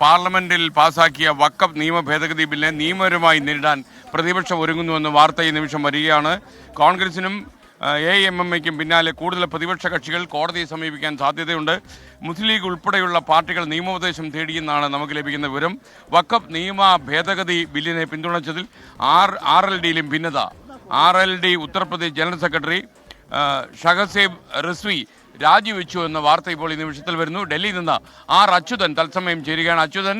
പാർലമെന്റിൽ പാസാക്കിയ വഖഫ് നിയമ ഭേദഗതി ബില്ലിനെ നിയമപരമായി നേരിടാൻ പ്രതിപക്ഷം ഒരുങ്ങുന്നുവെന്ന് വാർത്ത ഈ നിമിഷം വരികയാണ്. കോൺഗ്രസിനും AMMയ്ക്കും പിന്നാലെ കൂടുതൽ പ്രതിപക്ഷ കക്ഷികൾ കോടതിയെ സമീപിക്കാൻ സാധ്യതയുണ്ട്. മുസ്ലിം ലീഗ് ഉൾപ്പെടെയുള്ള പാർട്ടികൾ നിയമോപദേശം തേടിയെന്നാണ് നമുക്ക് ലഭിക്കുന്ന വിവരം. വഖഫ് നിയമ ഭേദഗതി ബില്ലിനെ പിന്തുണച്ചതിൽ RLDയിലും ഭിന്നത. RLD Uttar Pradesh general secretary Shahzeb Rizvi രാജിവെച്ചു എന്ന വാർത്ത ഇപ്പോൾ ഈ നിമിഷത്തിൽ വരുന്നു. ഡൽഹിയിൽ നിന്ന് അച്യുതൻ തത്സമയം ചേരുകയാണ്. Achuthan,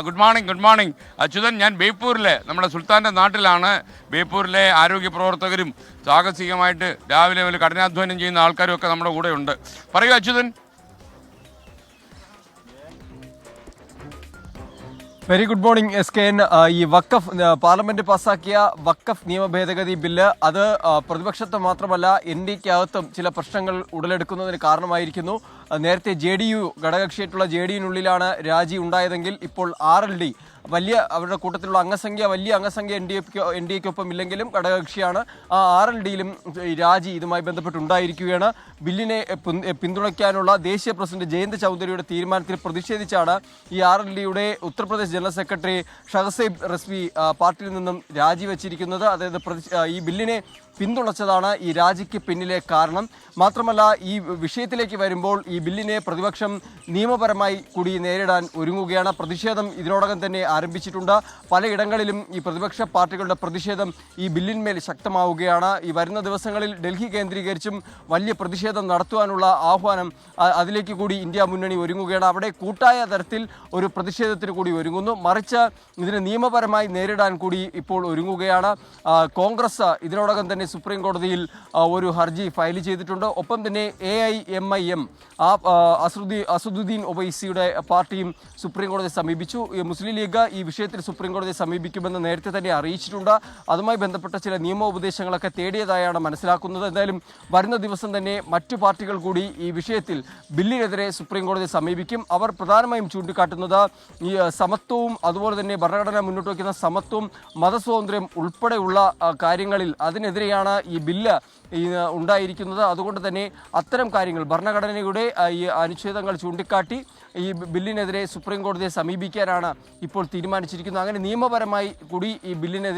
good morning. അച്യുതൻ, ഞാൻ ബേപ്പൂരിലെ നമ്മുടെ സുൽത്താൻ്റെ നാട്ടിലാണ്. ബേപ്പൂരിലെ ആരോഗ്യ പ്രവർത്തകരും സാഹസികമായിട്ട് രാവിലെ മുതൽ കഠിനാധ്വാനം ചെയ്യുന്ന ആൾക്കാരും ഒക്കെ നമ്മുടെ കൂടെ ഉണ്ട്. പറയൂ Achuthan. Very good morning SKN. ഈ വഖഫ് പാർലമെന്റ് പാസാക്കിയ വഖഫ് നിയമ ഭേദഗതി ബില്ല് അത് പ്രതിപക്ഷത്ത് മാത്രമല്ല NDക്കകത്തും ചില പ്രശ്നങ്ങൾ ഉടലെടുക്കുന്നതിന് കാരണമായിരിക്കുന്നു. നേരത്തെ JDU ഘടകകക്ഷിയായിട്ടുള്ള JDUവിനുള്ളിലാണ് രാജി ഉണ്ടായതെങ്കിൽ ഇപ്പോൾ RLD അവരുടെ കൂട്ടത്തിലുള്ള വലിയ അംഗസംഖ്യ NDAക്കൊപ്പം ഇല്ലെങ്കിലും ഘടകകക്ഷിയാണ്. ആ RLDയിലും രാജി ഇതുമായി ബന്ധപ്പെട്ടുണ്ടായിരിക്കുകയാണ്. ബില്ലിനെ പിന്തുണയ്ക്കാനുള്ള ദേശീയ പ്രസിഡന്റ് ജയന്ത് ചൗധരിയുടെ തീരുമാനത്തിൽ പ്രതിഷേധിച്ചാണ് ഈ RLDയുടെ ഉത്തർപ്രദേശ് ജനറൽ സെക്രട്ടറി ഷഹസേബ് റിസ്വി പാർട്ടിയിൽ നിന്നും രാജിവെച്ചിരിക്കുന്നത്. അതായത് ഈ ബില്ലിനെ പിന്തുണച്ചതാണ് ഈ രാജിക്ക് പിന്നിലെ കാരണം. മാത്രമല്ല, ഈ വിഷയത്തിലേക്ക് വരുമ്പോൾ ഈ ബില്ലിനെ പ്രതിപക്ഷം നിയമപരമായി കൂടി നേരിടാൻ ഒരുങ്ങുകയാണ്. പ്രതിഷേധം ഇതിനോടകം തന്നെ ആരംഭിച്ചിട്ടുണ്ട്. പലയിടങ്ങളിലും ഈ പ്രതിപക്ഷ പാർട്ടികളുടെ പ്രതിഷേധം ഈ ബില്ലിന്മേൽ ശക്തമാവുകയാണ്. ഈ വരുന്ന ദിവസങ്ങളിൽ ഡൽഹി കേന്ദ്രീകരിച്ചും വലിയ പ്രതിഷേധം നടത്തുവാനുള്ള ആഹ്വാനം അതിലേക്ക് കൂടി ഇന്ത്യ മുന്നണി ഒരുങ്ങുകയാണ്. അവിടെ കൂട്ടായ തരത്തിൽ ഒരു പ്രതിഷേധത്തിന് കൂടി ഒരുങ്ങുന്നു. മറിച്ച് ഇതിനെ നിയമപരമായി നേരിടാൻ കൂടി ഇപ്പോൾ ഒരുങ്ങുകയാണ്. കോൺഗ്രസ് ഇതിനോടകം തന്നെ സുപ്രീം കോടതിയിൽ ഒരു ഹർജി ഫയൽ ചെയ്തിട്ടുണ്ട്. ഒപ്പം തന്നെ AIMIM അസദുദ്ദീൻ ഒവൈസിയുടെ പാർട്ടിയും സുപ്രീം കോടതിയെ സമീപിച്ചു. മുസ്ലിം ലീഗ് ഈ വിഷയത്തിൽ സുപ്രീം കോടതിയെ സമീപിക്കുമെന്ന് നേരത്തെ തന്നെ അറിയിച്ചിട്ടുണ്ട്. അതുമായി ബന്ധപ്പെട്ട ചില നിയമോപദേശങ്ങളൊക്കെ തേടിയതായാണ് മനസ്സിലാക്കുന്നത്. എന്തായാലും വരുന്ന ദിവസം തന്നെ മറ്റു പാർട്ടികൾ കൂടി ഈ വിഷയത്തിൽ ബില്ലിനെതിരെ സുപ്രീം കോടതിയെ സമീപിക്കും. അവർ പ്രധാനമായും ചൂണ്ടിക്കാട്ടുന്നത് ഈ സമത്വവും അതുപോലെ തന്നെ ഭരണഘടന മുന്നോട്ട് വയ്ക്കുന്ന സമത്വവും മതസ്വാതന്ത്ര്യം ഉൾപ്പെടെയുള്ള കാര്യങ്ങളിൽ അതിനെതിരെയാണ് ഈ ബില്ല് ഉണ്ടായിരിക്കുന്നത്. അതുകൊണ്ട് തന്നെ അത്തരം കാര്യങ്ങൾ ഭരണഘടനയുടെ ഈ അനുച്ഛേദങ്ങൾ ചൂണ്ടിക്കാട്ടി ഈ ബില്ലിനെതിരെ സുപ്രീം കോടതിയെ സമീപിക്കാനാണ് ഇപ്പോൾ തീരുമാനിച്ചിരിക്കുന്നത്. അങ്ങനെ നിയമപരമായി കൂടി ഈ ബില്ലിനെ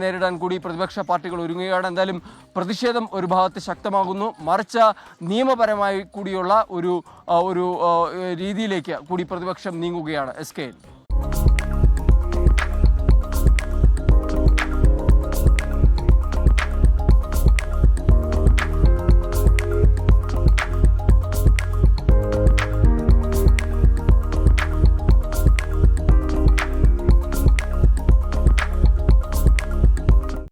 നേരിടാൻ കൂടി പ്രതിപക്ഷ പാർട്ടികൾ ഒരുങ്ങുകയാണ്. എന്തായാലും പ്രതിഷേധം ഒരു ഭാഗത്ത് ശക്തമാകുന്നു. മറിച്ച് നിയമപരമായി കൂടിയുള്ള ഒരു രീതിയിലേക്ക് കൂടി പ്രതിപക്ഷം നീങ്ങുകയാണ്. SKN.